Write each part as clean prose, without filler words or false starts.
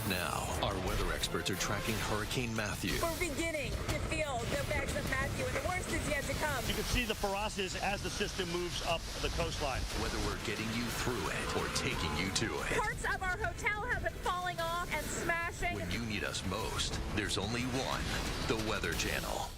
Right now, our weather experts are tracking Hurricane Matthew. We're beginning to feel the effects of Matthew, and the worst is yet to come. You can see the ferocities as the system moves up the coastline. Whether we're getting you through it or taking you to it. Parts of our hotel have been falling off and smashing. When you need us most, there's only one, the Weather Channel.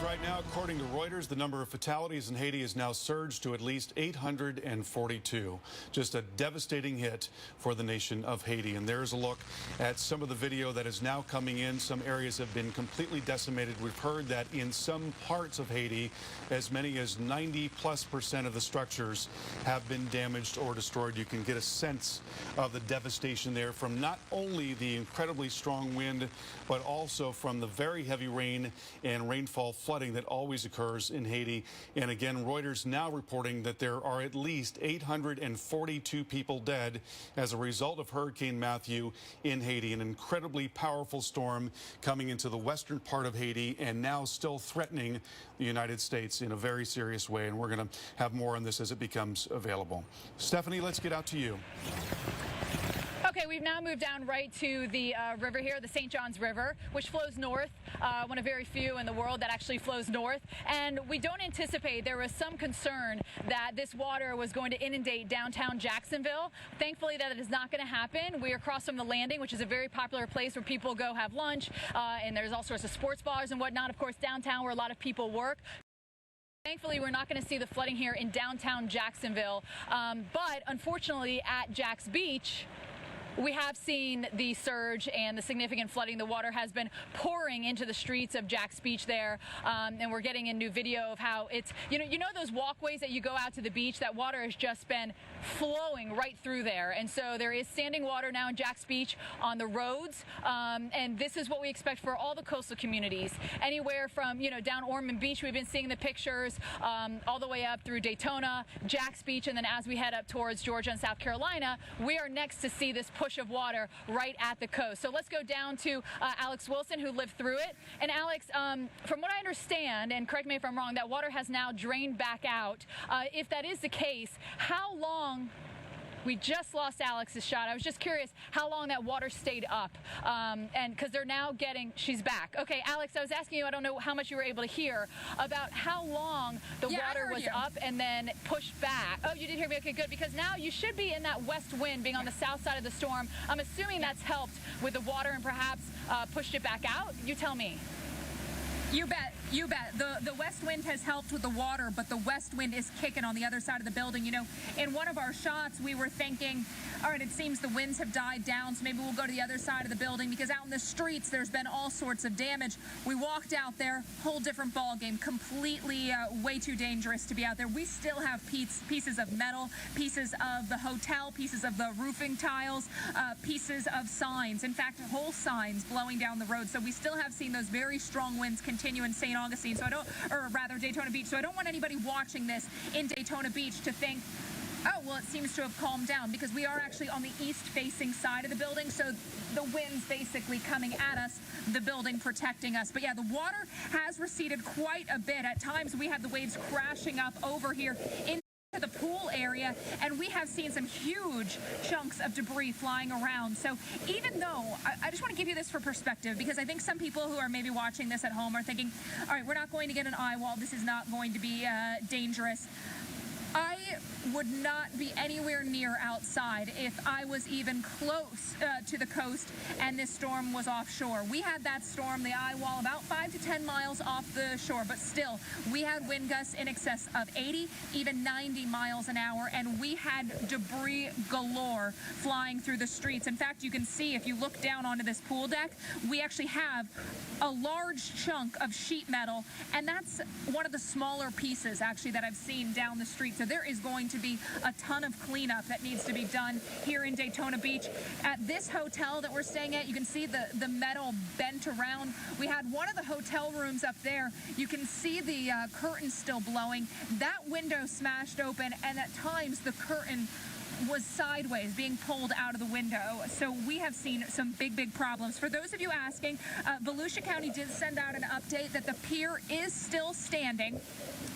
Right now, according to Reuters, the number of fatalities in Haiti has now surged to at least 842. Just a devastating hit for the nation of Haiti. And there's a look at some of the video that is now coming in. Some areas have been completely decimated. We've heard that in some parts of Haiti, as many as 90+% of the structures have been damaged or destroyed. You can get a sense of the devastation there from not only the incredibly strong wind, but also from the very heavy rain and rainfall flooding that always occurs in Haiti. And again, Reuters now reporting that there are at least 842 people dead as a result of Hurricane Matthew in Haiti, an incredibly powerful storm coming into the western part of Haiti and now still threatening the United States in a very serious way. And we're going to have more on this as it becomes available. Stephanie, let's get out to you. Okay, we've now moved down right to the river here, the St. Johns River, which flows north, one of very few in the world that actually flows north. And we don't anticipate, there was some concern that this water was going to inundate downtown Jacksonville. Thankfully, that is not going to happen. We are across from the Landing, which is a very popular place where people go have lunch, and there's all sorts of sports bars and whatnot. Of course, downtown where a lot of people work. Thankfully, we're not going to see the flooding here in downtown Jacksonville. But unfortunately, at Jax Beach, we have seen the surge and the significant flooding. The water has been pouring into the streets of Jax Beach there, and we're getting a new video of how it's, you know those walkways that you go out to the beach, that water has just been flowing right through there. And so there is standing water now in Jax Beach on the roads, and this is what we expect for all the coastal communities. Anywhere from, down Ormond Beach, we've been seeing the pictures, all the way up through Daytona, Jax Beach, and then as we head up towards Georgia and South Carolina, we are next to see this push of water right at the coast. So let's go down to Alex Wilson, who lived through it. And Alex, from what I understand, and correct me if I'm wrong, that water has now drained back out. If that is the case, how long... We just lost Alex's shot. I was just curious how long that water stayed up. And because they're now getting, she's back. Okay, Alex, I was asking you, I don't know how much you were able to hear, about how long the water was up and then pushed back. Oh, you did hear me? Okay, good. Because now you should be in that west wind being on the south side of the storm. I'm assuming that's helped with the water and perhaps pushed it back out. You tell me. You bet. You bet. The west wind has helped with the water, but the west wind is kicking on the other side of the building. In one of our shots, we were thinking, all right, it seems the winds have died down, so maybe we'll go to the other side of the building, because out in the streets, there's been all sorts of damage. We walked out there, whole different ball game, completely way too dangerous to be out there. We still have pieces of metal, pieces of the hotel, pieces of the roofing tiles, pieces of signs. In fact, whole signs blowing down the road. So we still have seen those very strong winds continue in St. Augustine, or rather Daytona Beach. So I don't want anybody watching this in Daytona Beach to think, oh, well, it seems to have calmed down, because we are actually on the east-facing side of the building, so the wind's basically coming at us, the building protecting us. But yeah, the water has receded quite a bit. At times, we had the waves crashing up over here into the pool area, and we have seen some huge chunks of debris flying around. So even though, I just want to give you this for perspective, because I think some people who are maybe watching this at home are thinking, all right, we're not going to get an eye wall. This is not going to be dangerous. I would not be anywhere near outside if I was even close to the coast and this storm was offshore. We had that storm, the eye wall, about 5 to 10 miles off the shore, but still, we had wind gusts in excess of 80, even 90 miles an hour, and we had debris galore flying through the streets. In fact, you can see, if you look down onto this pool deck, we actually have a large chunk of sheet metal, and that's one of the smaller pieces, actually, that I've seen down the street. So there is going to be a ton of cleanup that needs to be done here in Daytona Beach. At this hotel that we're staying at, you can see the metal bent around. We had one of the hotel rooms up there. You can see the curtain still blowing. That window smashed open, and at times the curtain was sideways, being pulled out of the window. So we have seen some big problems. For those of you asking, Volusia County did send out an update that the pier is still standing.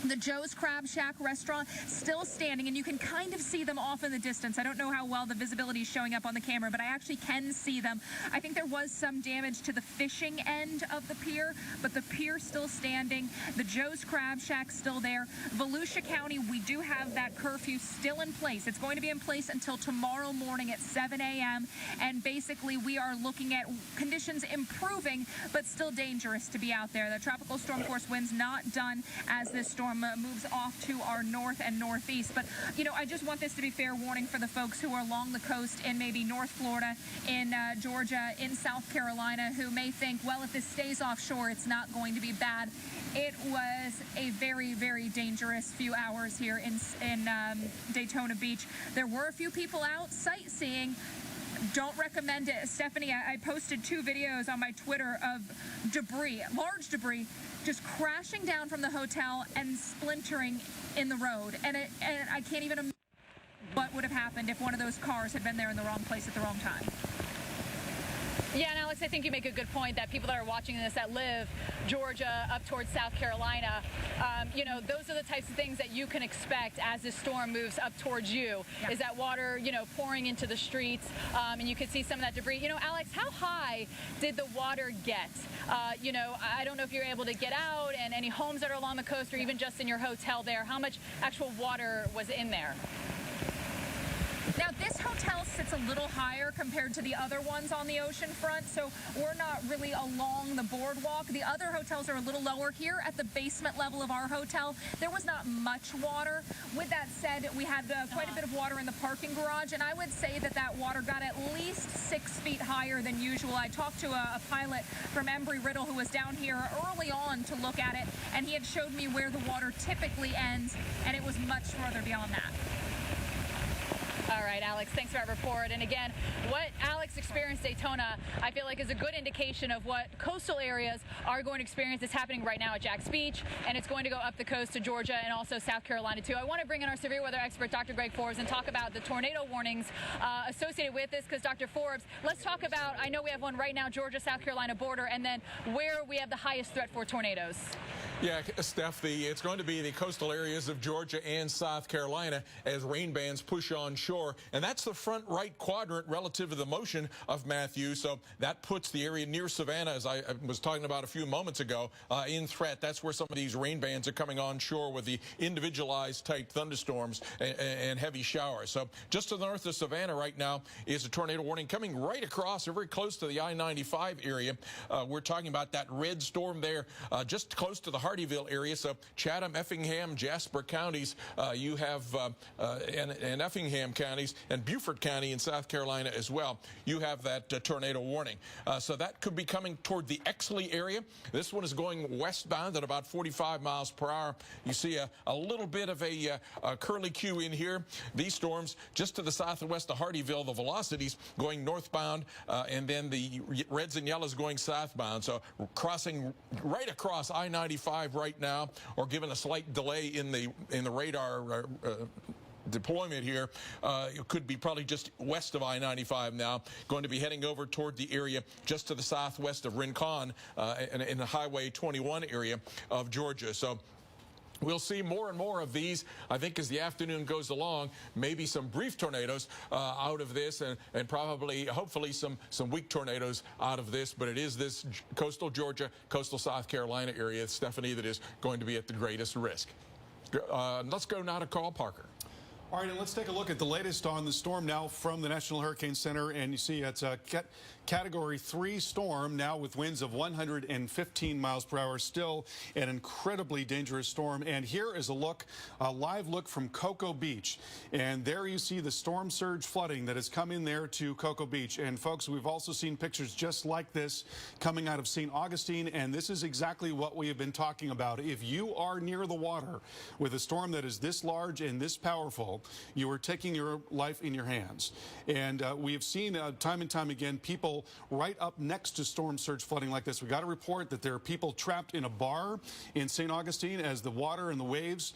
The Joe's Crab Shack restaurant still standing, and you can kind of see them off in the distance. I don't know how well the visibility is showing up on the camera, but I actually can see them. I think there was some damage to the fishing end of the pier, but the pier still standing. The Joe's Crab Shack still there. Volusia County, we do have that curfew still in place. It's going to be in place until tomorrow morning at 7 a.m. And basically, we are looking at conditions improving, but still dangerous to be out there. The tropical storm force winds not done as this storm moves off to our north and northeast. But, you know, I just want this to be fair warning for the folks who are along the coast in maybe North Florida, in Georgia, in South Carolina, who may think, well, if this stays offshore, it's not going to be bad. It was a very dangerous few hours here in Daytona Beach. There were a few people out sightseeing. Don't recommend it. Stephanie, I posted 2 videos on my Twitter of debris, large debris, just crashing down from the hotel and splintering in the road. And I can't even imagine what would have happened if one of those cars had been there in the wrong place at the wrong time. Yeah, and Alex, I think you make a good point that people that are watching this that live Georgia up towards South Carolina, you know, those are the types of things that you can expect as this storm moves up towards you. Yeah. Is that water, you know, pouring into the streets, and you can see some of that debris. You know, Alex, how high did the water get? You know, I don't know if you're able to get out, and any homes that are along the coast or even just in your hotel there, how much actual water was in there? Now, this hotel sits a little higher compared to the other ones on the ocean front, so we're not really along the boardwalk. The other hotels are a little lower. Here at the basement level of our hotel, there was not much water. With that said, we had quite a bit of water in the parking garage, and I would say that that water got at least 6 feet higher than usual. I talked to a pilot from Embry-Riddle who was down here early on to look at it, and he had showed me where the water typically ends, and it was much further beyond that. All right, Alex, thanks for that report. And again, what Alex experienced Daytona, I feel like is a good indication of what coastal areas are going to experience. It's happening right now at Jack's Beach, and it's going to go up the coast to Georgia and also South Carolina, too. I want to bring in our severe weather expert, Dr. Greg Forbes, and talk about the tornado warnings associated with this, because, Dr. Forbes, let's talk about, I know we have one right now, Georgia-South Carolina border, and then where we have the highest threat for tornadoes. Yeah, Steph, it's going to be the coastal areas of Georgia and South Carolina as rain bands push on shore. And that's the front right quadrant relative to the motion of Matthew. So that puts the area near Savannah, as I was talking about a few moments ago, in threat. That's where some of these rain bands are coming on shore with the individualized type thunderstorms and heavy showers. So just to the north of Savannah right now is a tornado warning coming right across, very close to the I-95 area. We're talking about that red storm there, just close to the Hardeeville area. So Chatham, Effingham, Jasper counties, you have and Effingham counties and Beaufort County in South Carolina as well. You have that tornado warning. So that could be coming toward the Exley area. This one is going westbound at about 45 miles per hour. You see a little bit of a curlicue in here. These storms just to the south and west of Hardeeville, the velocities going northbound, and then the reds and yellows going southbound. So crossing right across I-95 right now, or given a slight delay in the radar deployment here, it could be probably just west of I-95 now, going to be heading over toward the area just to the southwest of Rincon in the Highway 21 area of Georgia. So we'll see more and more of these, I think, as the afternoon goes along. Maybe some brief tornadoes out of this, and probably, hopefully, some weak tornadoes out of this. But it is this coastal Georgia, coastal South Carolina area, Stephanie, that is going to be at the greatest risk. Let's go now to Carl Parker. All right, and let's take a look at the latest on the storm now from the National Hurricane Center. And you see it's a Category 3 storm now with winds of 115 miles per hour. Still an incredibly dangerous storm. And here is a live look from Cocoa Beach. And there you see the storm surge flooding that has come in there to Cocoa Beach. And folks, we've also seen pictures just like this coming out of St. Augustine. And this is exactly what we have been talking about. If you are near the water with a storm that is this large and this powerful, you are taking your life in your hands. And we have seen time and time again people right up next to storm surge flooding like this. We got a report that there are people trapped in a bar in St. Augustine as the water and the waves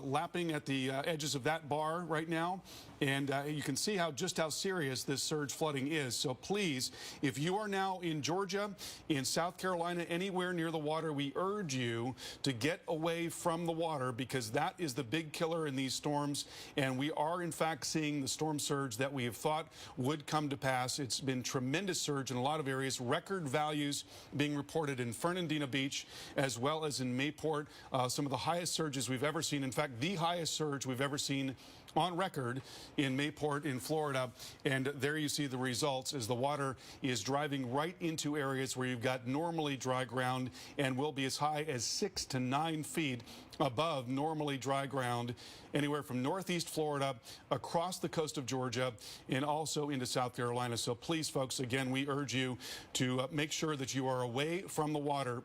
lapping at the edges of that bar right now. And you can see just how serious this surge flooding is. So please, if you are now in Georgia, in South Carolina, anywhere near the water, we urge you to get away from the water, because that is the big killer in these storms. And we are, in fact, seeing the storm surge that we have thought would come to pass. It's been tremendous surge in a lot of areas, record values being reported in Fernandina Beach as well as in Mayport. Some of the highest surges we've ever seen. In fact, the highest surge we've ever seen on record in Mayport in Florida. And there you see the results as the water is driving right into areas where you've got normally dry ground and will be as high as 6 to 9 feet above normally dry ground, anywhere from northeast Florida across the coast of Georgia and also into South Carolina. So please, folks, again, we urge you to make sure that you are away from the water,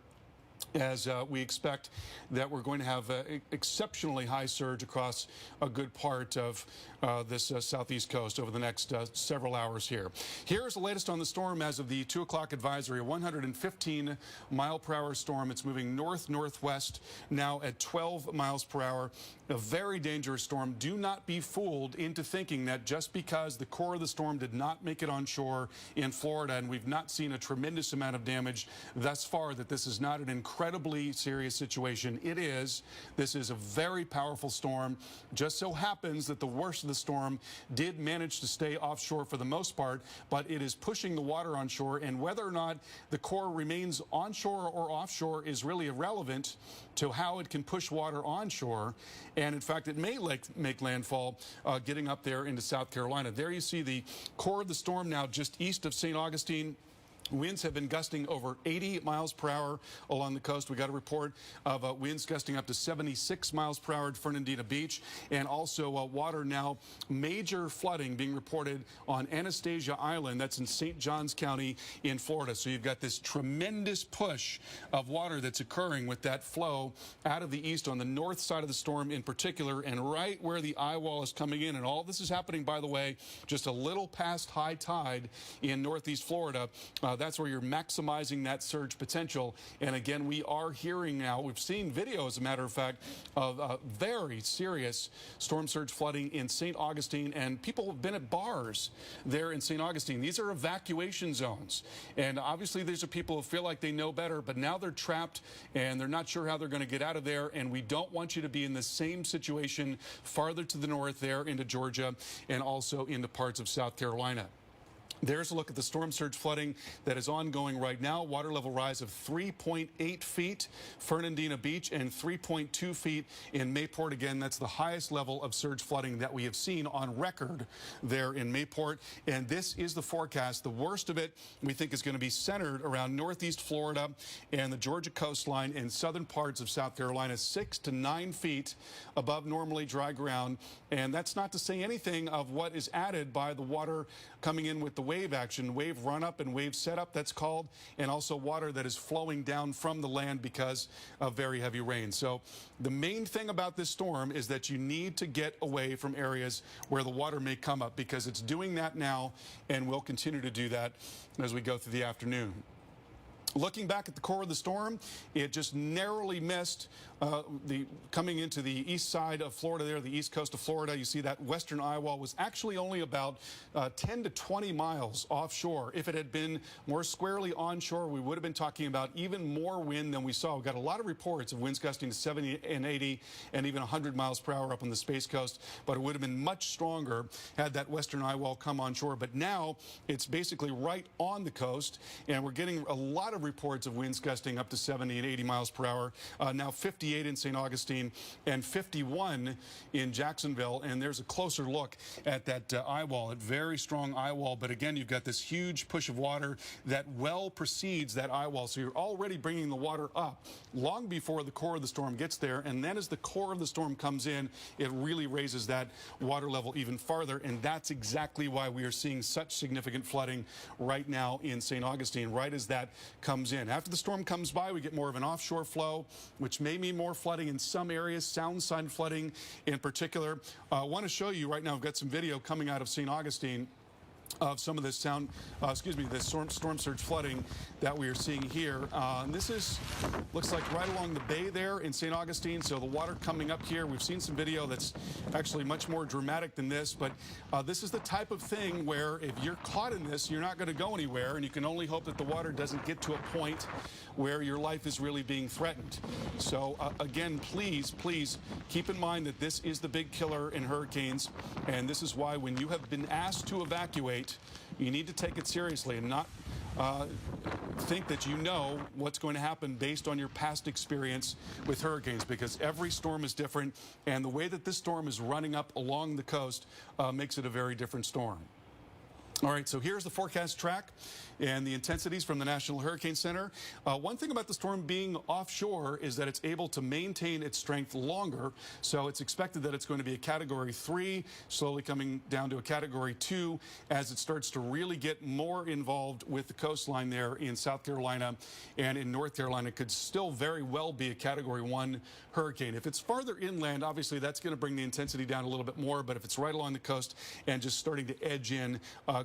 as we expect that we're going to have exceptionally high surge across a good part of this southeast coast over the next several hours here. Here's the latest on the storm as of the 2 o'clock advisory. A 115-mile-per-hour storm. It's moving north-northwest now at 12 miles per hour. A very dangerous storm. Do not be fooled into thinking that just because the core of the storm did not make it on shore in Florida, and we've not seen a tremendous amount of damage thus far, that this is not an incredibly serious situation. It is. This is a very powerful storm. Just so happens that the worst of the storm did manage to stay offshore for the most part, but it is pushing the water onshore, and whether or not the core remains onshore or offshore is really irrelevant to how it can push water onshore. And in fact, it may make landfall getting up there into South Carolina. There you see the core of the storm now just east of St. Augustine. Winds have been gusting over 80 miles per hour along the coast. We got a report of winds gusting up to 76 miles per hour at Fernandina Beach, and also water now, major flooding being reported on Anastasia Island. That's in St. Johns County in Florida. So you've got this tremendous push of water that's occurring with that flow out of the east on the north side of the storm in particular, and right where the eye wall is coming in. And all this is happening, by the way, just a little past high tide in northeast Florida. That's where you're maximizing that surge potential. And again, we are hearing now, we've seen video, as a matter of fact, of very serious storm surge flooding in St. Augustine, and people have been at bars there in St. Augustine. These are evacuation zones. And obviously these are people who feel like they know better, but now they're trapped and they're not sure how they're going to get out of there. And we don't want you to be in the same situation farther to the north there into Georgia and also into parts of South Carolina. There's a look at the storm surge flooding that is ongoing right now. Water level rise of 3.8 feet, Fernandina Beach, and 3.2 feet in Mayport. Again, that's the highest level of surge flooding that we have seen on record there in Mayport. And this is the forecast. The worst of it, we think, is going to be centered around northeast Florida and the Georgia coastline and southern parts of South Carolina, 6 to 9 feet above normally dry ground. And that's not to say anything of what is added by the water coming in with the wave action, wave run up and wave setup, that's called, and also water that is flowing down from the land because of very heavy rain. So the main thing about this storm is that you need to get away from areas where the water may come up, because it's doing that now and will continue to do that as we go through the afternoon. Looking back at the core of the storm, it just narrowly missed coming into the east side of Florida there, the east coast of Florida. You see that western eye wall was actually only about 10 to 20 miles offshore. If it had been more squarely onshore, we would have been talking about even more wind than we saw. We got a lot of reports of winds gusting to 70 and 80 and even 100 miles per hour up on the Space Coast, but it would have been much stronger had that western eye wall come onshore. But now it's basically right on the coast, and we're getting a lot of reports of winds gusting up to 70 and 80 miles per hour. Now 58 in St. Augustine and 51 in Jacksonville. And there's a closer look at that eye wall, a very strong eye wall. But again, you've got this huge push of water that well precedes that eye wall. So you're already bringing the water up long before the core of the storm gets there. And then as the core of the storm comes in, it really raises that water level even farther. And that's exactly why we are seeing such significant flooding right now in St. Augustine, right as that comes in. After the storm comes by, we get more of an offshore flow, which may mean more flooding in some areas, sound side flooding in particular. I want to show you right now, I've got some video coming out of St. Augustine. of some of this this storm surge flooding that we are seeing here. And this looks like right along the bay there in St. Augustine. So the water coming up here, we've seen some video that's actually much more dramatic than this, but this is the type of thing where if you're caught in this, you're not going to go anywhere, and you can only hope that the water doesn't get to a point where your life is really being threatened. So again, please keep in mind that this is the big killer in hurricanes, and this is why when you have been asked to evacuate, you need to take it seriously and not think that you know what's going to happen based on your past experience with hurricanes, because every storm is different, and the way that this storm is running up along the coast makes it a very different storm. All right, so here's the forecast track and the intensities from the National Hurricane Center. One thing about the storm being offshore is that it's able to maintain its strength longer. So it's expected that it's going to be a Category 3, slowly coming down to a Category 2 as it starts to really get more involved with the coastline there in South Carolina and in North Carolina. It could still very well be a Category 1 hurricane. If it's farther inland, obviously that's going to bring the intensity down a little bit more. But if it's right along the coast and just starting to edge in,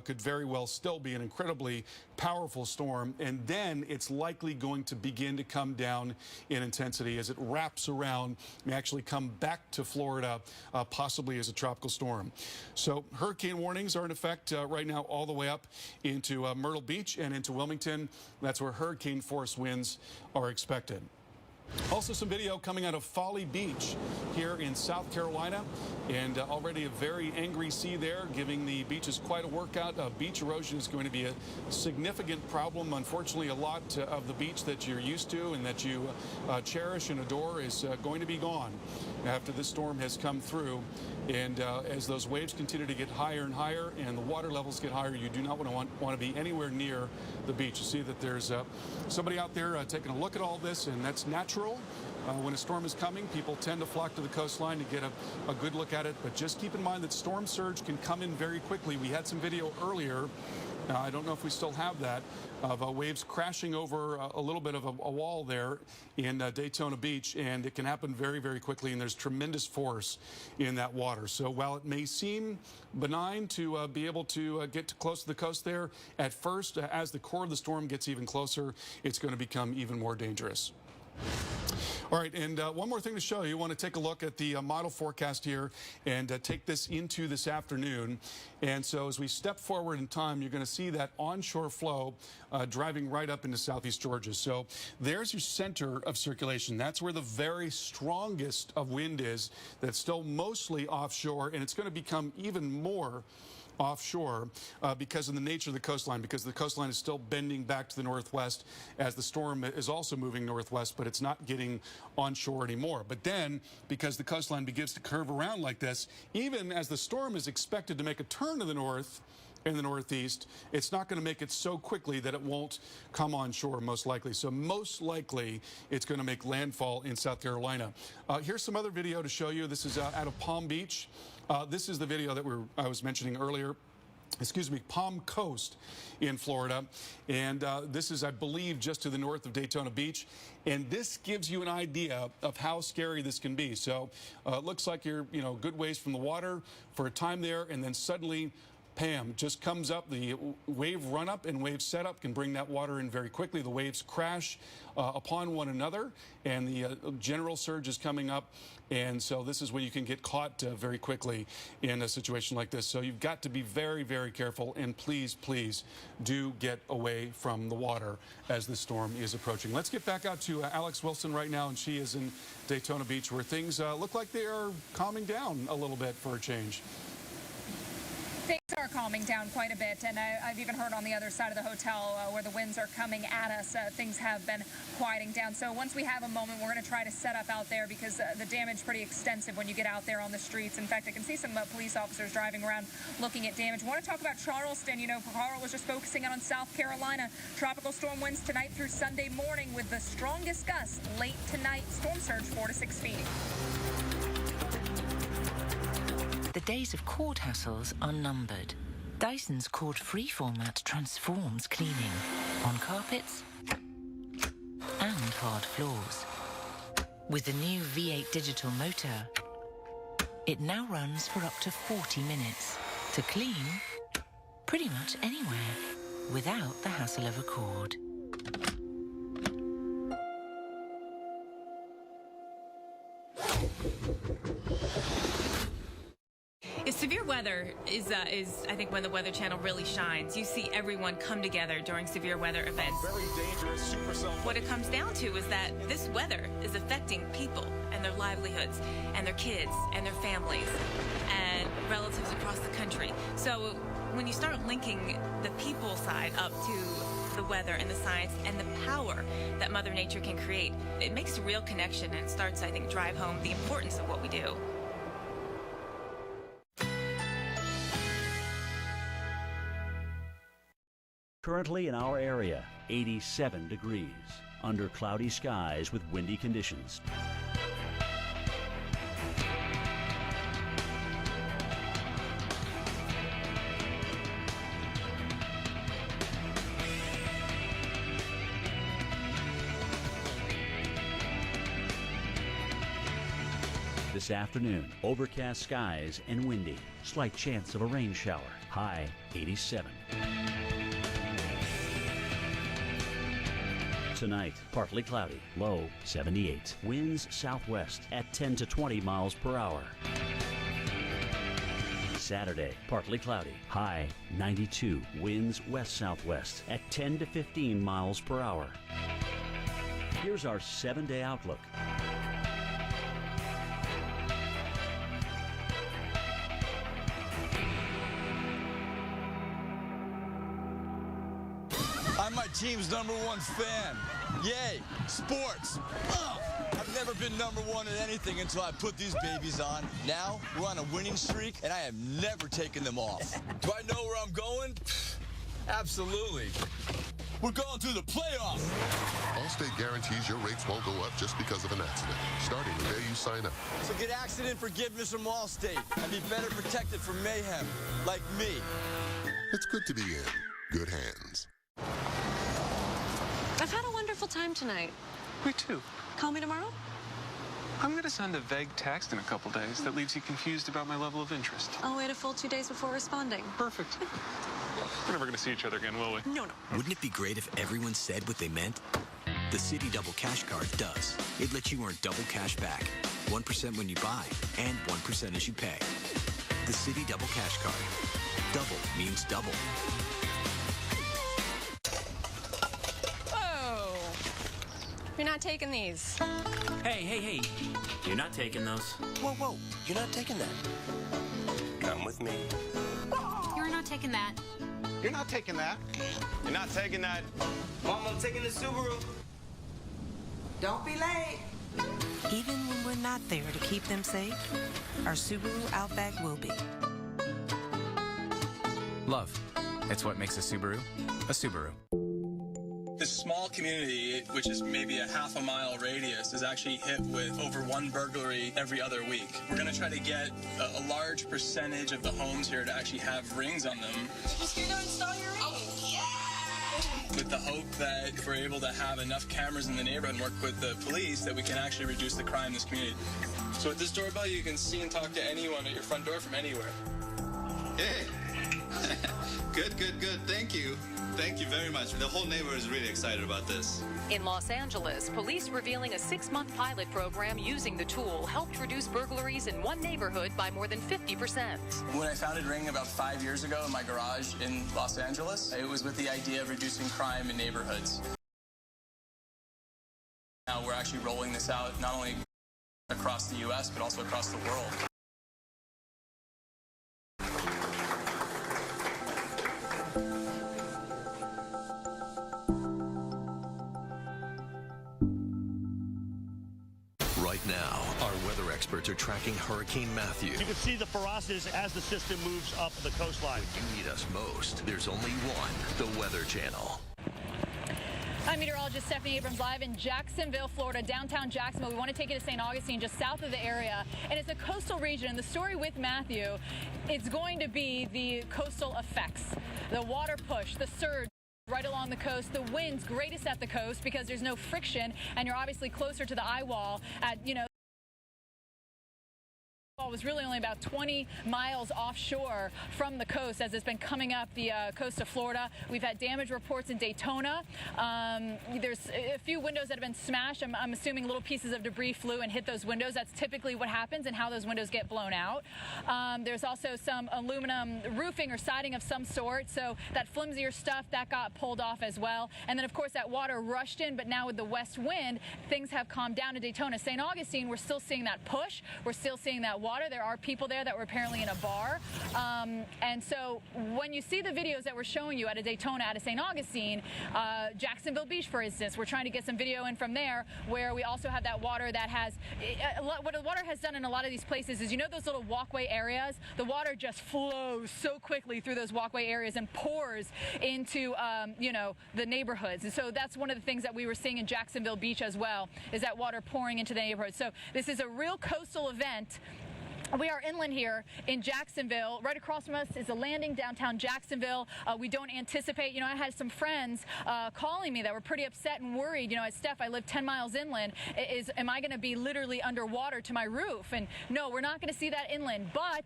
could very well still be an incredibly powerful storm, and then it's likely going to begin to come down in intensity as it wraps around and actually come back to Florida, possibly as a tropical storm. So hurricane warnings are in effect right now all the way up into Myrtle Beach and into Wilmington. That's where hurricane force winds are expected. Also some video coming out of Folly Beach here in South Carolina, and already a very angry sea there, giving the beaches quite a workout. Beach erosion is going to be a significant problem. Unfortunately, a lot of the beach that you're used to and that you cherish and adore is going to be gone after this storm has come through. And as those waves continue to get higher and higher and the water levels get higher, you do not want to be anywhere near the beach. You see that there's somebody out there taking a look at all this, and that's natural. When a storm is coming, people tend to flock to the coastline to get a good look at it. But just keep in mind that storm surge can come in very quickly. We had some video earlier. I don't know if we still have that, of waves crashing over a little bit of a wall there in Daytona Beach, and it can happen very, very quickly, and there's tremendous force in that water. So while it may seem benign to be able to get close to the coast there, at first, as the core of the storm gets even closer, it's going to become even more dangerous. All right, and one more thing to show you. I want to take a look at the model forecast here and take this into this afternoon. And so as we step forward in time, you're going to see that onshore flow driving right up into southeast Georgia. So there's your center of circulation. That's where the very strongest of wind is. That's still mostly offshore, and it's going to become even more offshore because of the nature of the coastline, because the coastline is still bending back to the northwest as the storm is also moving northwest, but it's not getting onshore anymore. But then, because the coastline begins to curve around like this, even as the storm is expected to make a turn to the north in the northeast, it's not going to make it so quickly that it won't come on shore, most likely. So most likely it's going to make landfall in South Carolina. Here's some other video to show you. This is out of Palm Beach. This is the video that I was mentioning earlier. Excuse me, Palm Coast in Florida. And this is, I believe, just to the north of Daytona Beach. And this gives you an idea of how scary this can be. So it looks like you're, good ways from the water for a time there, and then suddenly Pam just comes up. The wave run up and wave set up can bring that water in very quickly. The waves crash upon one another, and the general surge is coming up. And so this is when you can get caught very quickly in a situation like this. So you've got to be very, very careful, and please, please do get away from the water as the storm is approaching. Let's get back out to Alex Wilson right now, and she is in Daytona Beach, where things look like they are calming down a little bit for a change. Things are calming down quite a bit, and I've even heard on the other side of the hotel where the winds are coming at us, things have been quieting down. So once we have a moment, we're going to try to set up out there, because the damage is pretty extensive when you get out there on the streets. In fact, I can see some police officers driving around looking at damage. I want to talk about Charleston. Carl was just focusing on South Carolina. Tropical storm winds tonight through Sunday morning with the strongest gusts late tonight. Storm surge 4 to 6 feet. The days of cord hassles are numbered. Dyson's cord-free format transforms cleaning on carpets and hard floors. With the new V8 digital motor, it now runs for up to 40 minutes to clean pretty much anywhere without the hassle of a cord. Severe weather is I think, when the Weather Channel really shines. You see everyone come together during severe weather events. Very dangerous super cell. What it comes down to is that this weather is affecting people and their livelihoods and their kids and their families and relatives across the country. So when you start linking the people side up to the weather and the science and the power that Mother Nature can create, it makes a real connection, and it starts, I think, drive home the importance of what we do. Currently in our area, 87 degrees, under cloudy skies with windy conditions. This afternoon, overcast skies and windy. Slight chance of a rain shower. High 87. Tonight, partly cloudy, low 78. Winds southwest at 10 to 20 miles per hour. Saturday, partly cloudy, high 92. Winds west-southwest at 10 to 15 miles per hour. Here's our 7-day outlook. I'm my team's #1 fan. Yay, sports. I've never been #1 at anything until I put these babies on. Now we're on a winning streak, and I am never taking them off. Do I know where I'm going? Absolutely. We're going through the playoffs. Allstate guarantees your rates won't go up just because of an accident, starting the day you sign up. So get accident forgiveness from Allstate and be better protected from mayhem, like me. It's good to be in good hands. I've had a wonderful time tonight. Me too. Call me tomorrow? I'm going to send a vague text in a couple days that leaves you confused about my level of interest. I'll wait a full 2 days before responding. Perfect. We're never going to see each other again, will we? No. Wouldn't it be great if everyone said what they meant? The Citi Double Cash Card does. It lets you earn double cash back. 1% when you buy and 1% as you pay. The Citi Double Cash Card. Double means double. You're not taking these. Hey. You're not taking those. Whoa. You're not taking that. Come with me. You're not taking that. You're not taking that. You're not taking that. Mom, I'm taking the Subaru. Don't be late. Even when we're not there to keep them safe, our Subaru Outback will be. Love. It's what makes a Subaru a Subaru. This small community, which is maybe a half-a-mile radius, is actually hit with over 1 burglary every other week. We're going to try to get a large percentage of the homes here to actually have rings on them. Just here to install your ring. Oh, yeah! With the hope that if we're able to have enough cameras in the neighborhood and work with the police, that we can actually reduce the crime in this community. So with this doorbell, you can see and talk to anyone at your front door from anywhere. Hey! Good. Thank you. Thank you very much. The whole neighborhood is really excited about this. In Los Angeles, police revealing a 6-month pilot program using the tool helped reduce burglaries in one neighborhood by more than 50%. When I founded Ring about 5 years ago in my garage in Los Angeles, it was with the idea of reducing crime in neighborhoods. Now we're actually rolling this out not only across the U.S., but also across the world. Right now, our weather experts are tracking Hurricane Matthew. You can see the ferocities as the system moves up the coastline. When you need us most, there's only one, the Weather Channel. I'm meteorologist Stephanie Abrams live in Jacksonville, Florida, downtown Jacksonville. We want to take you to St. Augustine, just south of the area. And it's a coastal region. And the story with Matthew, it's going to be the coastal effects. The water push, the surge right along the coast, the winds greatest at the coast because there's no friction and you're obviously closer to the eye wall at, Was really only about 20 miles offshore from the coast as it's been coming up the coast of Florida. We've had damage reports in Daytona. There's a few windows that have been smashed. I'm assuming little pieces of debris flew and hit those windows. That's typically what happens and how those windows get blown out. There's also some aluminum roofing or siding of some sort, so that flimsier stuff that got pulled off as well. And then of course that water rushed in, but now with the west wind, things have calmed down in Daytona. St. Augustine, we're still seeing that push. We're still seeing that water. There are people there that were apparently in a bar. And so when you see the videos that we're showing you out of Daytona, out of St. Augustine, Jacksonville Beach, for instance, we're trying to get some video in from there where we also have that water that has, what the water has done in a lot of these places is, you know, those little walkway areas, the water just flows so quickly through those walkway areas and pours into, you know, the neighborhoods. And so that's one of the things that we were seeing in Jacksonville Beach as well, is that water pouring into the neighborhood. So this is a real coastal event. We are inland here in Jacksonville. Right across from us is a landing downtown Jacksonville. We don't anticipate, you know, I had some friends calling me that were pretty upset and worried. You know, Steph, I live 10 miles inland. Am I going to be literally underwater to my roof? And no, we're not going to see that inland, but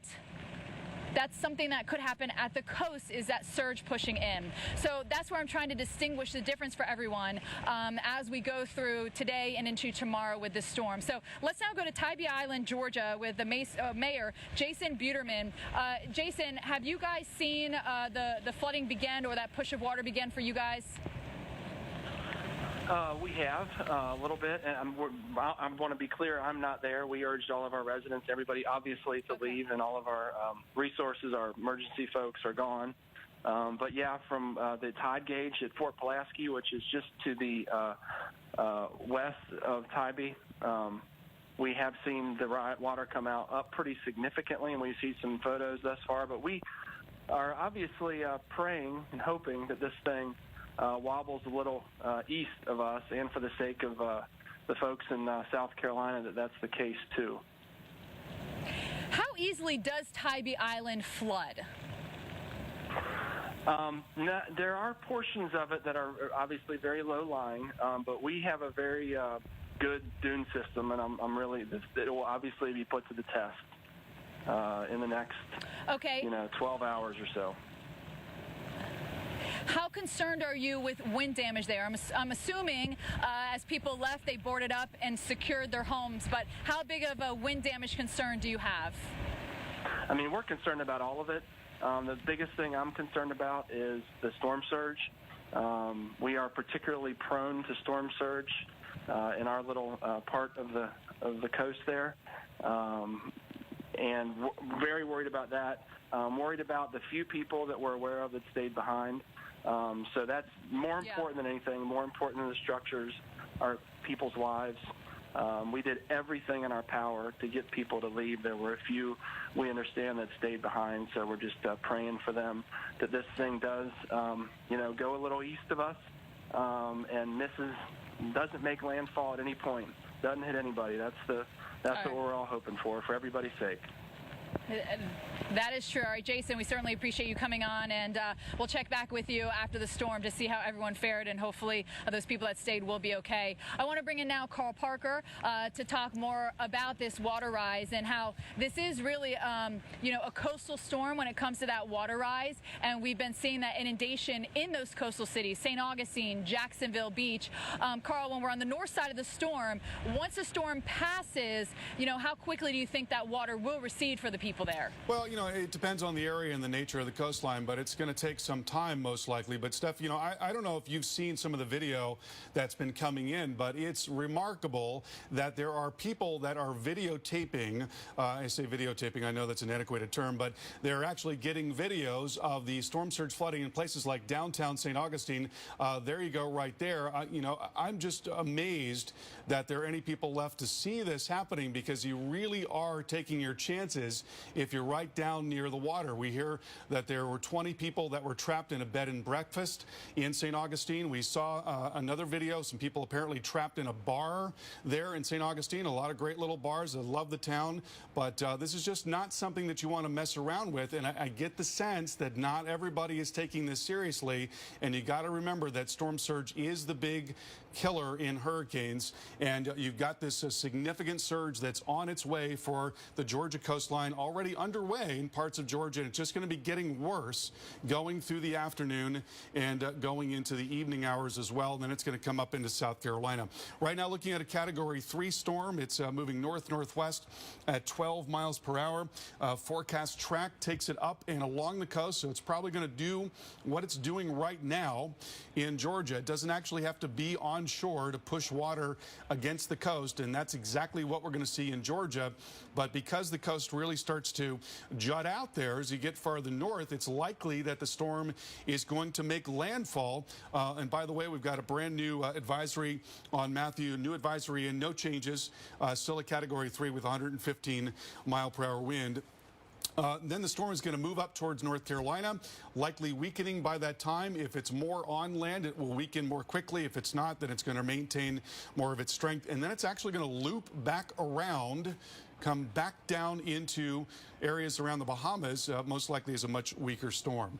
that's something that could happen at the coast, is that surge pushing in. So that's where I'm trying to distinguish the difference for everyone as we go through today and into tomorrow with this storm. So let's now go to Tybee Island, Georgia, with the mayor, Jason Buterman. Jason, have you guys seen the flooding begin, or that push of water begin for you guys? We have a little bit, and I want to be clear, I'm not there. We urged all of our residents, everybody obviously, to leave, and all of our resources, our emergency folks are gone. But yeah, from the tide gauge at Fort Pulaski, which is just to the west of Tybee, we have seen the water come up pretty significantly, and we see some photos thus far. But we are obviously praying and hoping that this thing wobbles a little east of us, and for the sake of the folks in South Carolina, that's the case too. How easily does Tybee Island flood? There are portions of it that are obviously very low lying, but we have a very good dune system, and I'm really, it will obviously be put to the test in the next 12 hours or so. How concerned are you with wind damage there? I'm assuming as people left, they boarded up and secured their homes, but how big of a wind damage concern do you have? I mean, we're concerned about all of it. The biggest thing I'm concerned about is the storm surge. We are particularly prone to storm surge in our little part of the coast there, and very worried about that. Worried about the few people that we're aware of that stayed behind. So that's more important than anything. More important than the structures are people's lives. We did everything in our power to get people to leave. There were a few, we understand, that stayed behind, so we're just praying for them that this thing does, go a little east of us and doesn't make landfall at any point, doesn't hit anybody. That's what we're all hoping for everybody's sake. That is true. All right, Jason, we certainly appreciate you coming on, and we'll check back with you after the storm to see how everyone fared, and hopefully those people that stayed will be okay. I want to bring in now Carl Parker to talk more about this water rise and how this is really, a coastal storm when it comes to that water rise, and we've been seeing that inundation in those coastal cities, St. Augustine, Jacksonville Beach. Carl, when we're on the north side of the storm, once the storm passes, how quickly do you think that water will recede for the people there? Well, it depends on the area and the nature of the coastline, but it's going to take some time most likely. But Steph, I don't know if you've seen some of the video that's been coming in, but it's remarkable that there are people that are videotaping. I say videotaping, I know that's an antiquated term, but they're actually getting videos of the storm surge flooding in places like downtown St. Augustine. There you go, right there. I'm just amazed that there are any people left to see this happening, because you really are taking your chances if you're right down near the water. We hear that there were 20 people that were trapped in a bed and breakfast in St. Augustine. We saw another video, some people apparently trapped in a bar there in St. Augustine. A lot of great little bars. I love the town, but this is just not something that you want to mess around with. And I get the sense that not everybody is taking this seriously. And you got to remember that storm surge is the big killer in hurricanes, and you've got this significant surge that's on its way for the Georgia coastline, already underway in parts of Georgia, and it's just going to be getting worse going through the afternoon and going into the evening hours as well. And then it's going to come up into South Carolina. Right now, looking at a Category 3 storm. It's moving north-northwest at 12 miles per hour. Forecast track takes it up and along the coast, so it's probably going to do what it's doing right now in Georgia. It doesn't actually have to be on shore to push water against the coast, and that's exactly what we're going to see in Georgia. But because the coast really starts to jut out there as you get farther north, it's likely that the storm is going to make landfall. And by the way, we've got a brand new advisory on Matthew, new advisory and no changes, still a Category 3 with 115 mile per hour wind. Then the storm is going to move up towards North Carolina, likely weakening by that time. If it's more on land, it will weaken more quickly. If it's not, then it's going to maintain more of its strength. And then it's actually going to loop back around, come back down into areas around the Bahamas, most likely as a much weaker storm.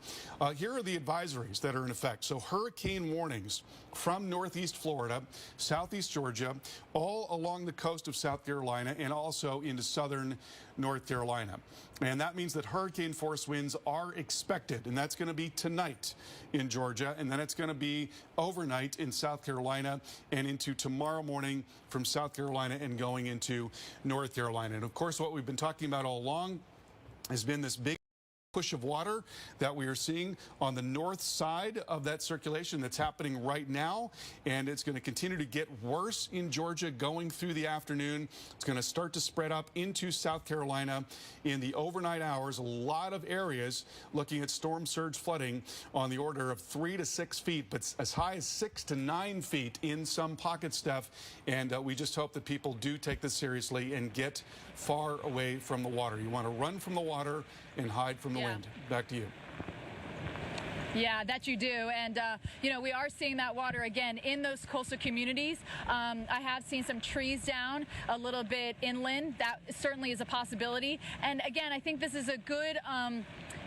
Here are the advisories that are in effect. So hurricane warnings from northeast Florida, southeast Georgia, all along the coast of South Carolina, and also into southern North Carolina. And that means that hurricane force winds are expected, and that's going to be tonight in Georgia, and then it's going to be overnight in South Carolina and into tomorrow morning from South Carolina and going into North Carolina. And of course, what we've been talking about all along has been this big push of water that we are seeing on the north side of that circulation that's happening right now, and it's going to continue to get worse in Georgia going through the afternoon. It's going to start to spread up into South Carolina in the overnight hours. A lot of areas looking at storm surge flooding on the order of 3 to 6 feet, but as high as 6 to 9 feet in some pocket stuff. And we just hope that people do take this seriously and get far away from the water. You want to run from the water and hide from the wind. Back to you. Yeah, that you do. And, you know, we are seeing that water again in those coastal communities. I have seen some trees down a little bit inland. That certainly is a possibility. And again, I think this is a good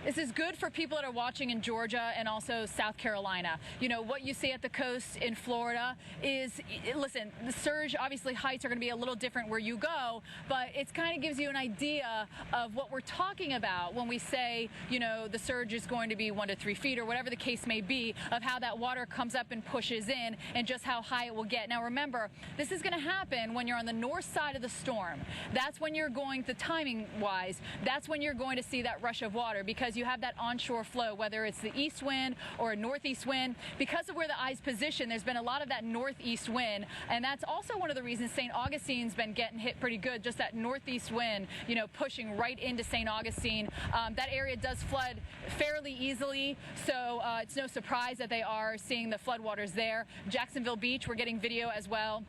this is good for people that are watching in Georgia and also South Carolina. You know, what you see at the coast in Florida is, listen, the surge, obviously heights are going to be a little different where you go, but it kind of gives you an idea of what we're talking about when we say, you know, the surge is going to be 1 to 3 feet or whatever the case may be, of how that water comes up and pushes in and just how high it will get. Now remember, this is going to happen when you're on the north side of the storm. That's when you're going, the timing wise, that's when you're going to see that rush of water, because you have that onshore flow, whether it's the east wind or a northeast wind. Because of where the eye's positioned, there's been a lot of that northeast wind, and that's also one of the reasons St. Augustine's been getting hit pretty good, just that northeast wind, you know, pushing right into St. Augustine. That area does flood fairly easily, so it's no surprise that they are seeing the floodwaters there. Jacksonville Beach, we're getting video as well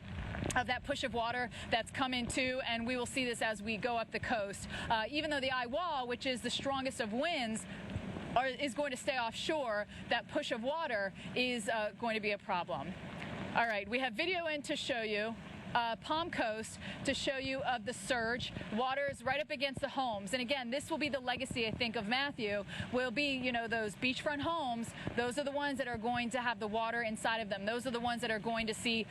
of that push of water that's come into, and we will see this as we go up the coast. Even though the eye wall, which is the strongest of winds, is going to stay offshore, that push of water is going to be a problem. All right, we have video in to show you. Palm Coast to show you of the surge. Water is right up against the homes. And again, this will be the legacy, I think, of Matthew, will be, you know, those beachfront homes. Those are the ones that are going to have the water inside of them. Those are the ones that are going to see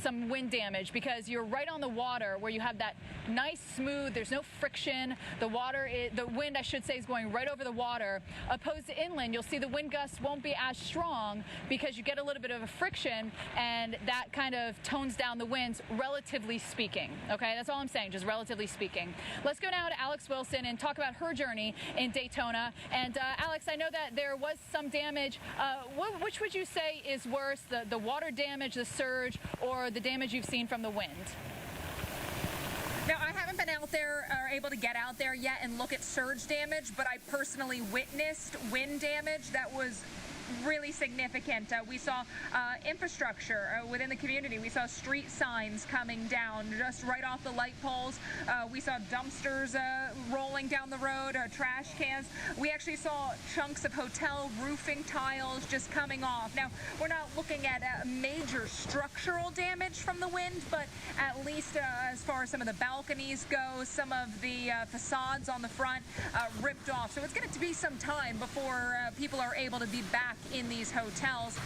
some wind damage, because you're right on the water where you have that nice smooth, there's no friction. The water, the wind, I should say, is going right over the water. Opposed to inland, you'll see the wind gusts won't be as strong because you get a little bit of a friction, and that kind of tones down the winds, relatively speaking. Okay, that's all I'm saying, just relatively speaking. Let's go now to Alex Wilson and talk about her journey in Daytona. And Alex, I know that there was some damage. Which would you say is worse, the water damage, the surge, or the damage you've seen from the wind? Now, I haven't been out there or able to get out there yet and look at surge damage, but I personally witnessed wind damage that was really significant. We saw infrastructure within the community. We saw street signs coming down just right off the light poles. We saw dumpsters rolling down the road, trash cans. We actually saw chunks of hotel roofing tiles just coming off. Now, we're not looking at major structural damage from the wind, but at least as far as some of the balconies go, some of the facades on the front ripped off. So it's going to be some time before people are able to be back in these hotels.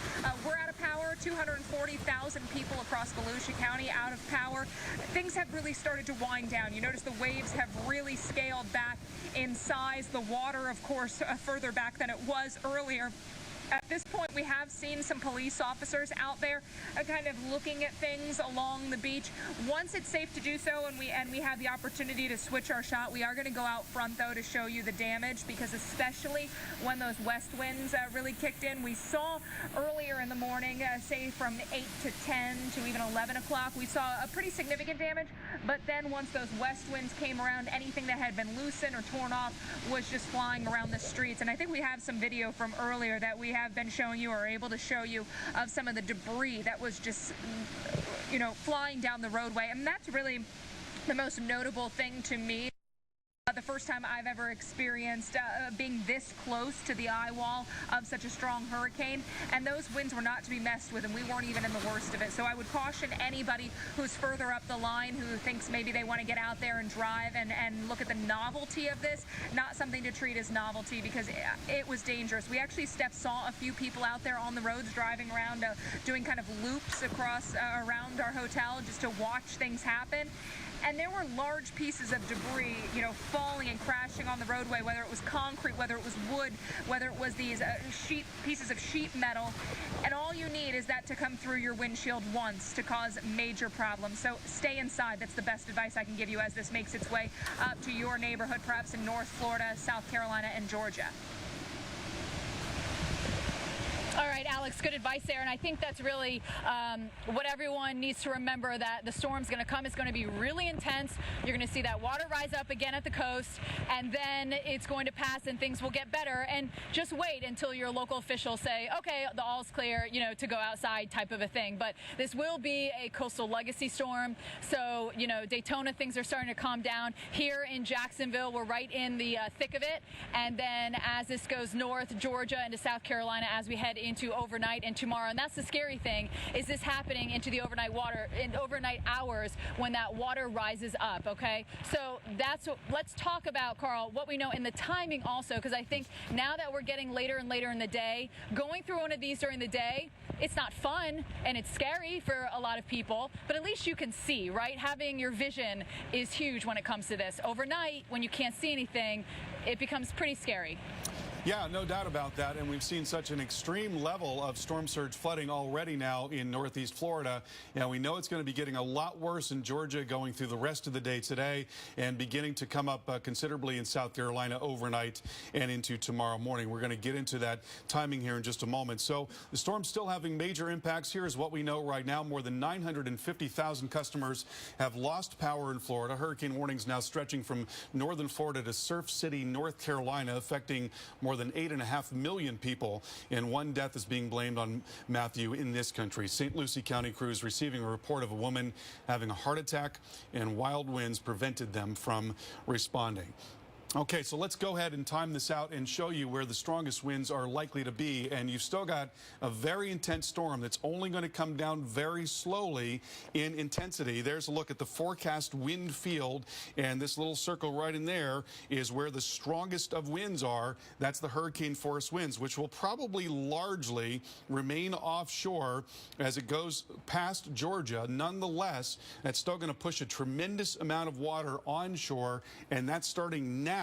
We're out of power. 240,000 people across Volusia County out of power. Things have really started to wind down. You notice the waves have really scaled back in size. The water, of course, further back than it was earlier. At this point, we have seen some police officers out there kind of looking at things along the beach. Once it's safe to do so and we have the opportunity to switch our shot, we are going to go out front, though, to show you the damage, because especially when those west winds really kicked in, we saw earlier in the morning, say from 8 to 10 to even 11 o'clock, we saw a pretty significant damage. But then once those west winds came around, anything that had been loosened or torn off was just flying around the streets. And I think we have some video from earlier that we have been showing you or able to show you of some of the debris that was just, you know, flying down the roadway. And that's really the most notable thing to me. The first time I've ever experienced being this close to the eye wall of such a strong hurricane, and those winds were not to be messed with, and we weren't even in the worst of it. So I would caution anybody who's further up the line who thinks maybe they want to get out there and drive and look at the novelty of this, not something to treat as novelty, because it was dangerous. We actually saw a few people out there on the roads driving around doing kind of loops across around our hotel just to watch things happen. And there were large pieces of debris, you know, falling and crashing on the roadway, whether it was concrete, whether it was wood, whether it was these pieces of sheet metal. And all you need is that to come through your windshield once to cause major problems. So stay inside. That's the best advice I can give you as this makes its way up to your neighborhood, perhaps in North Florida, South Carolina, and Georgia. All right, Alex, good advice there. And I think that's really what everyone needs to remember, that the storm's going to come. It's going to be really intense. You're going to see that water rise up again at the coast, and then it's going to pass and things will get better. And just wait until your local officials say, okay, the all's clear, you know, to go outside type of a thing. But this will be a coastal legacy storm. So, you know, Daytona, things are starting to calm down. Here in Jacksonville, we're right in the thick of it. And then as this goes north, Georgia into South Carolina, as we head into overnight and tomorrow. And that's the scary thing, is this happening into the overnight hours when that water rises up, okay? So let's talk about, Carl, what we know in the timing also, because I think now that we're getting later and later in the day, going through one of these during the day, it's not fun and it's scary for a lot of people, but at least you can see, right? Having your vision is huge when it comes to this. Overnight, when you can't see anything, it becomes pretty scary. Yeah, no doubt about that. And we've seen such an extreme level of storm surge flooding already now in Northeast Florida. And we know it's going to be getting a lot worse in Georgia going through the rest of the day today, and beginning to come up considerably in South Carolina overnight and into tomorrow morning. We're going to get into that timing here in just a moment. So the storm's still having major impacts. Here is what we know right now. More than 950,000 customers have lost power in Florida. Hurricane warnings now stretching from northern Florida to Surf City, North Carolina, affecting more than 8.5 million people, and one death is being blamed on Matthew in this country. St. Lucie County crews receiving a report of a woman having a heart attack, and wild winds prevented them from responding. Okay, so let's go ahead and time this out and show you where the strongest winds are likely to be. And you've still got a very intense storm that's only going to come down very slowly in intensity. There's a look at the forecast wind field, and this little circle right in there is where the strongest of winds are. That's the hurricane force winds, which will probably largely remain offshore as it goes past Georgia. Nonetheless, that's still going to push a tremendous amount of water onshore, and that's starting now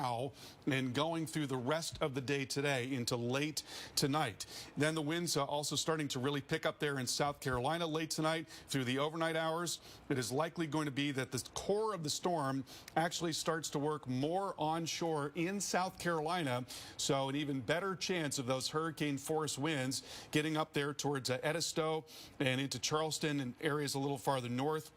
and going through the rest of the day today into late tonight. Then the winds are also starting to really pick up there in South Carolina late tonight through the overnight hours. It is likely going to be that the core of the storm actually starts to work more onshore in South Carolina, so an even better chance of those hurricane force winds getting up there towards Edisto and into Charleston and areas a little farther north.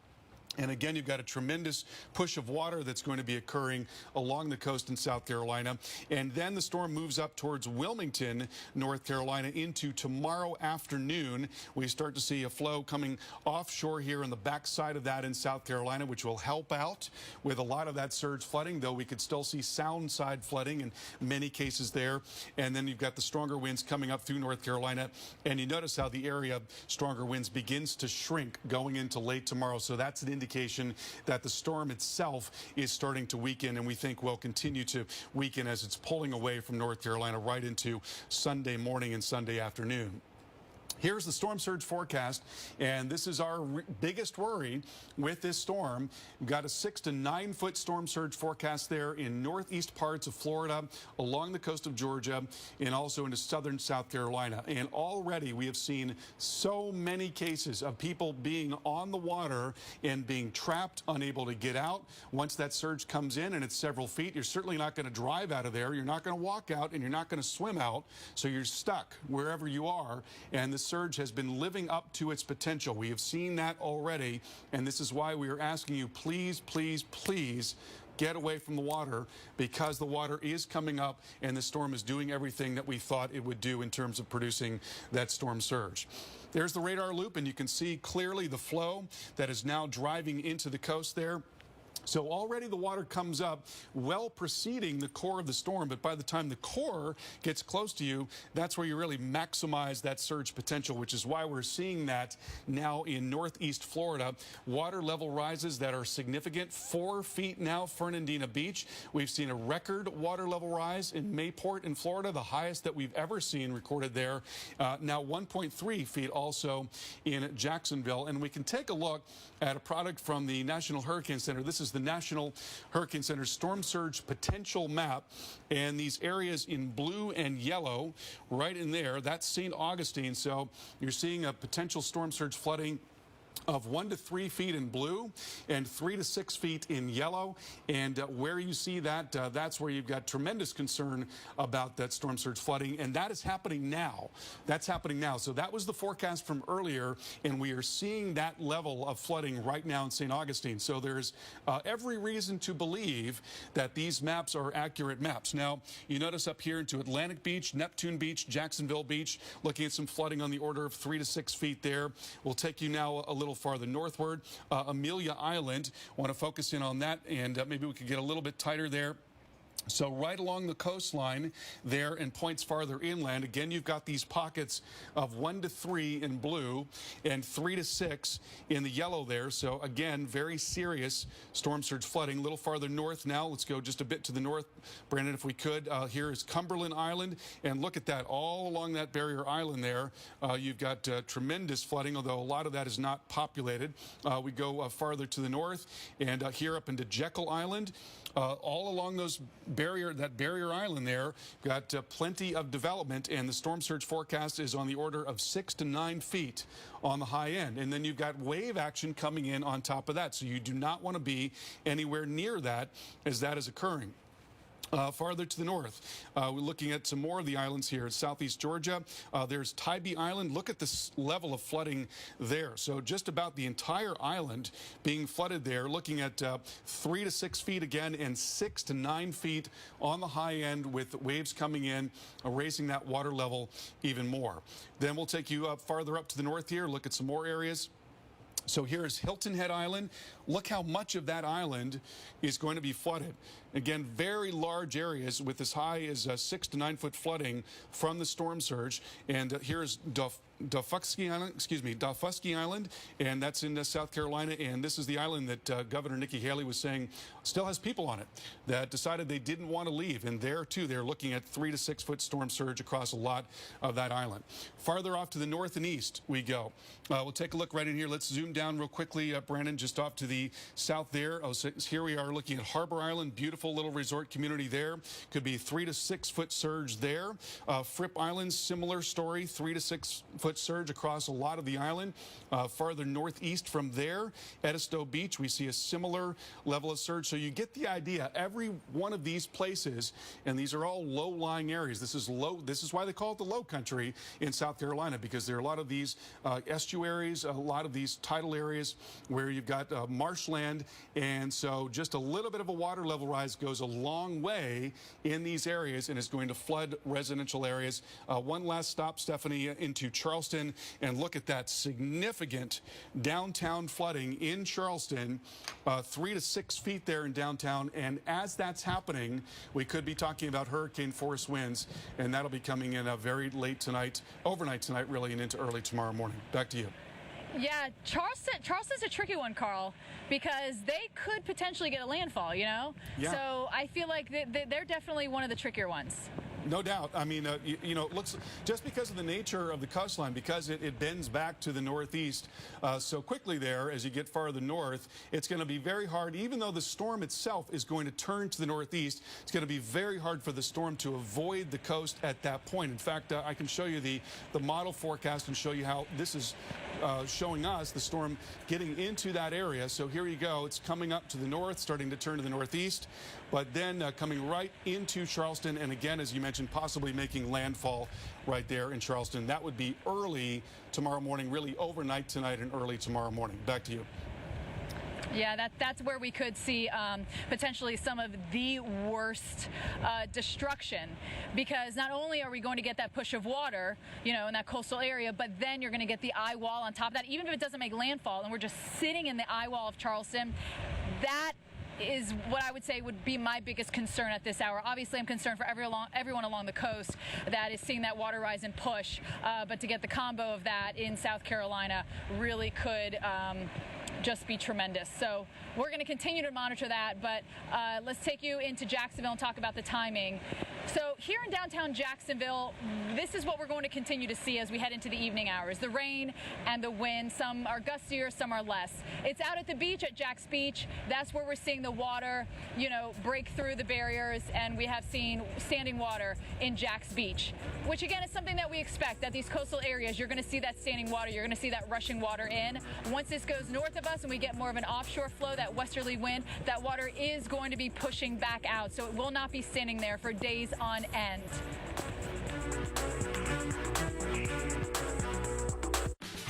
And again, you've got a tremendous push of water that's going to be occurring along the coast in South Carolina. And then the storm moves up towards Wilmington, North Carolina, into tomorrow afternoon. We start to see a flow coming offshore here on the backside of that in South Carolina, which will help out with a lot of that surge flooding, though we could still see sound side flooding in many cases there. And then you've got the stronger winds coming up through North Carolina. And you notice how the area of stronger winds begins to shrink going into late tomorrow. So that's an indication that the storm itself is starting to weaken, and we think will continue to weaken as it's pulling away from North Carolina right into Sunday morning and Sunday afternoon. Here's the storm surge forecast, and this is our biggest worry with this storm. We've got a 6 to 9 foot storm surge forecast there in northeast parts of Florida, along the coast of Georgia, and also into southern South Carolina. And already we have seen so many cases of people being on the water and being trapped, unable to get out. Once that surge comes in and it's several feet, you're certainly not going to drive out of there. You're not going to walk out, and you're not going to swim out. So you're stuck wherever you are. And the surge has been living up to its potential. We have seen that already, and this is why we are asking you, please, please, please get away from the water, because the water is coming up and the storm is doing everything that we thought it would do in terms of producing that storm surge. There's the radar loop, and you can see clearly the flow that is now driving into the coast there. So already the water comes up well preceding the core of the storm, but by the time the core gets close to you, that's where you really maximize that surge potential, which is why we're seeing that now in northeast Florida. Water level rises that are significant, 4 feet now, Fernandina Beach. We've seen a record water level rise in Mayport in Florida, the highest that we've ever seen recorded there. Now 1.3 feet also in Jacksonville. And we can take a look at a product from the National Hurricane Center. This is the National Hurricane Center Storm Surge Potential Map, and these areas in blue and yellow right in there, that's St. Augustine. So you're seeing a potential storm surge flooding of 1 to 3 feet in blue and 3 to 6 feet in yellow. And where you see that, that's where you've got tremendous concern about that storm surge flooding. And that is happening now. That's happening now. So that was the forecast from earlier, and we are seeing that level of flooding right now in St. Augustine. So there's every reason to believe that these maps are accurate maps. Now, you notice up here into Atlantic Beach, Neptune Beach, Jacksonville Beach, looking at some flooding on the order of 3 to 6 feet there. We'll take you now a little farther northward. Amelia Island, want to focus in on that, and maybe we could get a little bit tighter there. So right along the coastline there and points farther inland, again, you've got these pockets of 1 to 3 in blue and 3 to 6 in the yellow there. So again, very serious storm surge flooding. A little farther north now. Let's go just a bit to the north, Brandon, if we could. Here is Cumberland Island, and look at that. All along that barrier island there, you've got tremendous flooding, although a lot of that is not populated. We go farther to the north, and here up into Jekyll Island. All along that barrier island there, got plenty of development, and the storm surge forecast is on the order of 6 to 9 feet on the high end. And then you've got wave action coming in on top of that. So you do not want to be anywhere near that as that is occurring. Farther to the north, we're looking at some more of the islands here in southeast Georgia. There's Tybee Island. Look at this level of flooding there. So just about the entire island being flooded there, looking at 3 to 6 feet again and 6 to 9 feet on the high end, with waves coming in, raising that water level even more. Then we'll take you farther up to the north here, look at some more areas. So here is Hilton Head Island. Look how much of that island is going to be flooded. Again, very large areas with as high as 6 to 9 foot flooding from the storm surge. And here's Dafusky Island, and that's in South Carolina. And this is the island that Governor Nikki Haley was saying still has people on it that decided they didn't want to leave. And there, too, they're looking at 3 to 6 foot storm surge across a lot of that island. Farther off to the north and east we go. We'll take a look right in here. Let's zoom down real quickly, Brandon, just off to the south there. So here we are looking at Harbor Island, beautiful beautiful little resort community there. Could be 3 to 6 foot surge there. Fripp Island, similar story, 3 to 6 foot surge across a lot of the island. Farther northeast from there, Edisto Beach, we see a similar level of surge. So you get the idea. Every one of these places, and these are all low-lying areas. This is low. This is why they call it the low country in South Carolina, because there are a lot of these estuaries, a lot of these tidal areas where you've got marshland, and so just a little bit of a water level rise goes a long way in these areas and is going to flood residential areas. One last stop, Stephanie, into Charleston, and look at that significant downtown flooding in Charleston, 3 to 6 feet there in downtown. And as that's happening, we could be talking about hurricane force winds, and that'll be coming in very late tonight, overnight tonight, really, and into early tomorrow morning. Back to you. Yeah, Charleston's a tricky one, Carl, because they could potentially get a landfall, you know? Yeah. So I feel like they're definitely one of the trickier ones. No doubt. I mean, you know, it looks, just because of the nature of the coastline, because it bends back to the northeast so quickly there as you get farther north, it's going to be very hard, even though the storm itself is going to turn to the northeast, it's going to be very hard for the storm to avoid the coast at that point. In fact, I can show you the model forecast and show you how this is showing us the storm getting into that area. So here you go. It's coming up to the north, starting to turn to the northeast, but then coming right into Charleston, and again, as you mentioned, possibly making landfall right there in Charleston. That would be early tomorrow morning, really overnight tonight and early tomorrow morning. Back to you. Yeah, that's where we could see potentially some of the worst destruction, because not only are we going to get that push of water, you know, in that coastal area, but then you're going to get the eye wall on top of that. Even if it doesn't make landfall and we're just sitting in the eye wall of Charleston, that is what I would say would be my biggest concern at this hour. Obviously, I'm concerned for everyone along the coast that is seeing that water rise and push, but to get the combo of that in South Carolina really could just be tremendous. So we're going to continue to monitor that, but let's take you into Jacksonville and talk about the timing. So here in downtown Jacksonville, this is what we're going to continue to see as we head into the evening hours. The rain and the wind, some are gustier, some are less. It's out at the beach at Jack's Beach. That's where we're seeing the water, you know, break through the barriers, and we have seen standing water in Jack's Beach, which again is something that we expect, that these coastal areas, you're going to see that standing water, you're going to see that rushing water in. Once this goes north of us and we get more of an offshore flow, that westerly wind, that water is going to be pushing back out, so it will not be standing there for days on end.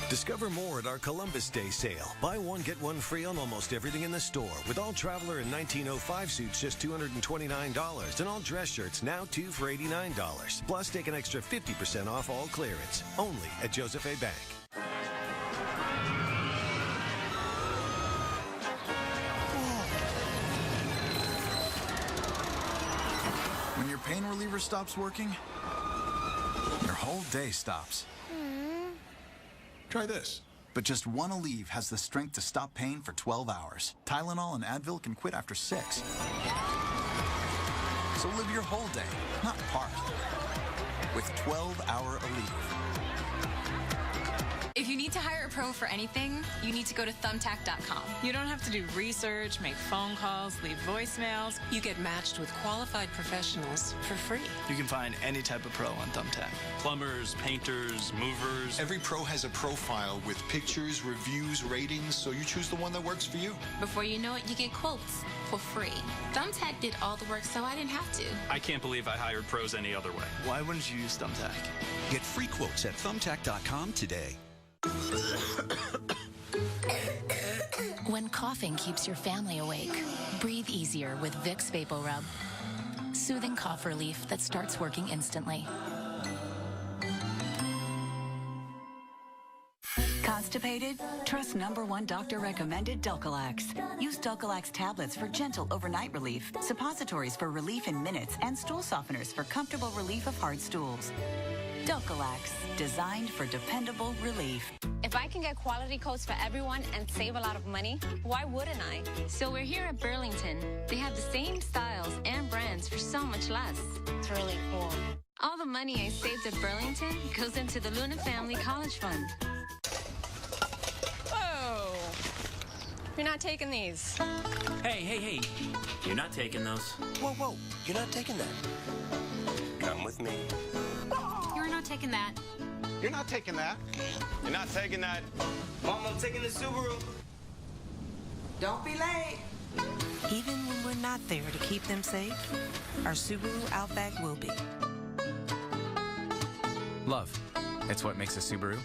Discover more at our Columbus Day sale. Buy one, get one free on almost everything in the store. With all Traveler and 1905 suits just $229, and all dress shirts now 2 for $89. Plus, take an extra 50% off all clearance. Only at Joseph A. Bank. When your pain reliever stops working, your whole day stops. Try this. But just one Aleve has the strength to stop pain for 12 hours. Tylenol and Advil can quit after 6. So live your whole day, not part, with 12-hour Aleve. If you need to hire a pro for anything, you need to go to thumbtack.com. You don't have to do research, make phone calls, leave voicemails. You get matched with qualified professionals for free. You can find any type of pro on Thumbtack. Plumbers, painters, movers. Every pro has a profile with pictures, reviews, ratings, so you choose the one that works for you. Before you know it, you get quotes for free. Thumbtack did all the work, so I didn't have to. I can't believe I hired pros any other way. Why wouldn't you use Thumbtack? Get free quotes at thumbtack.com today. When coughing keeps your family awake, breathe easier with Vicks VapoRub. Soothing cough relief that starts working instantly. Constipated? Trust #1 doctor recommended Dulcolax. Use Dulcolax tablets for gentle overnight relief, suppositories for relief in minutes, and stool softeners for comfortable relief of hard stools. Dulcolax, designed for dependable relief. If I can get quality coats for everyone and save a lot of money, why wouldn't I? So we're here at Burlington. They have the same styles and brands for so much less. It's really cool. All the money I saved at Burlington goes into the Luna Family College Fund. Oh, You're not taking these. Hey. You're not taking those. Whoa. You're not taking that. Come with me. You're not taking that. You're not taking that. You're not taking that. Mom, I'm taking the Subaru. Don't be late. Even when we're not there to keep them safe, our Subaru Outback will be. Love. It's what makes a Subaru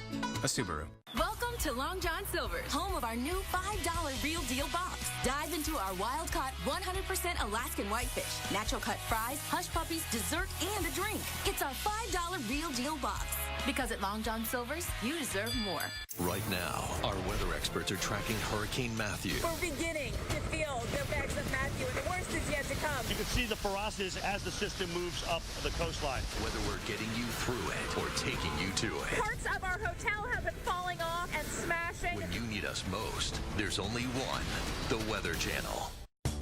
a Subaru. Welcome to Long John Silver's, home of our new $5 Real Deal box. Dive into our wild-caught 100% Alaskan whitefish, natural-cut fries, hush puppies, dessert, and a drink. It's our $5 Real Deal box. Because at Long John Silver's, you deserve more. Right now, our weather experts are tracking Hurricane Matthew. We're beginning to feel the effects of Matthew, and the worst is yet to come. You can see the ferocities as the system moves up the coastline. Whether we're getting you through it or taking you to it. Parts of our hotel have been falling off and smashing. When you need us most, there's only one, the Weather Channel.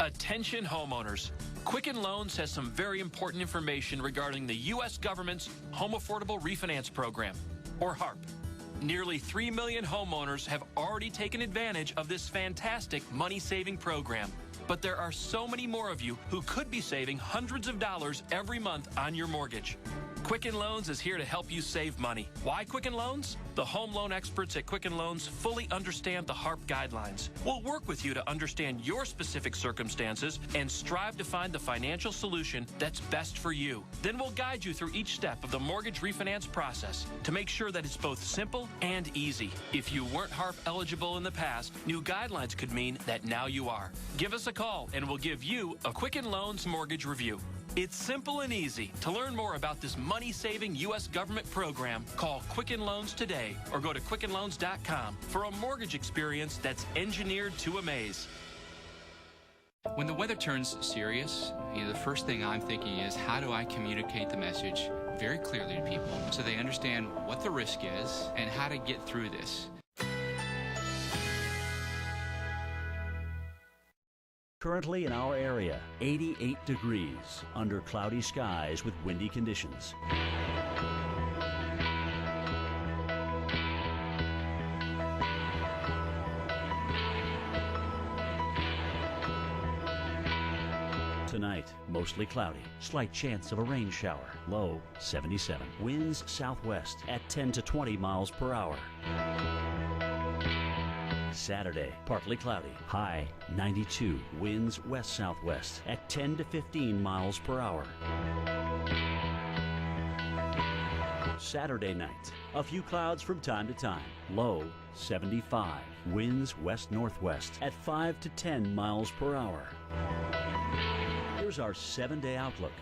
Attention homeowners. Quicken Loans has some very important information regarding the U.S. government's Home Affordable Refinance Program, or HARP. Nearly 3 million homeowners have already taken advantage of this fantastic money-saving program. But there are so many more of you who could be saving hundreds of dollars every month on your mortgage. Quicken Loans is here to help you save money. Why Quicken Loans? The home loan experts at Quicken Loans fully understand the HARP guidelines. We'll work with you to understand your specific circumstances and strive to find the financial solution that's best for you. Then we'll guide you through each step of the mortgage refinance process to make sure that it's both simple and easy. If you weren't HARP eligible in the past, new guidelines could mean that now you are. Give us a call and we'll give you a Quicken Loans mortgage review. It's simple and easy. To learn more about this money-saving U.S. government program, call Quicken Loans today or go to quickenloans.com for a mortgage experience that's engineered to amaze. When the weather turns serious, the first thing I'm thinking is, how do I communicate the message very clearly to people so they understand what the risk is and how to get through this? Currently in our area, 88 degrees under cloudy skies with windy conditions. Tonight, mostly cloudy. Slight chance of a rain shower. Low 77. Winds southwest at 10 to 20 miles per hour. Saturday, partly cloudy. High 92. Winds west-southwest at 10 to 15 miles per hour. Saturday night, a few clouds from time to time. Low 75. Winds west-northwest at 5 to 10 miles per hour. Here's our 7-day outlook.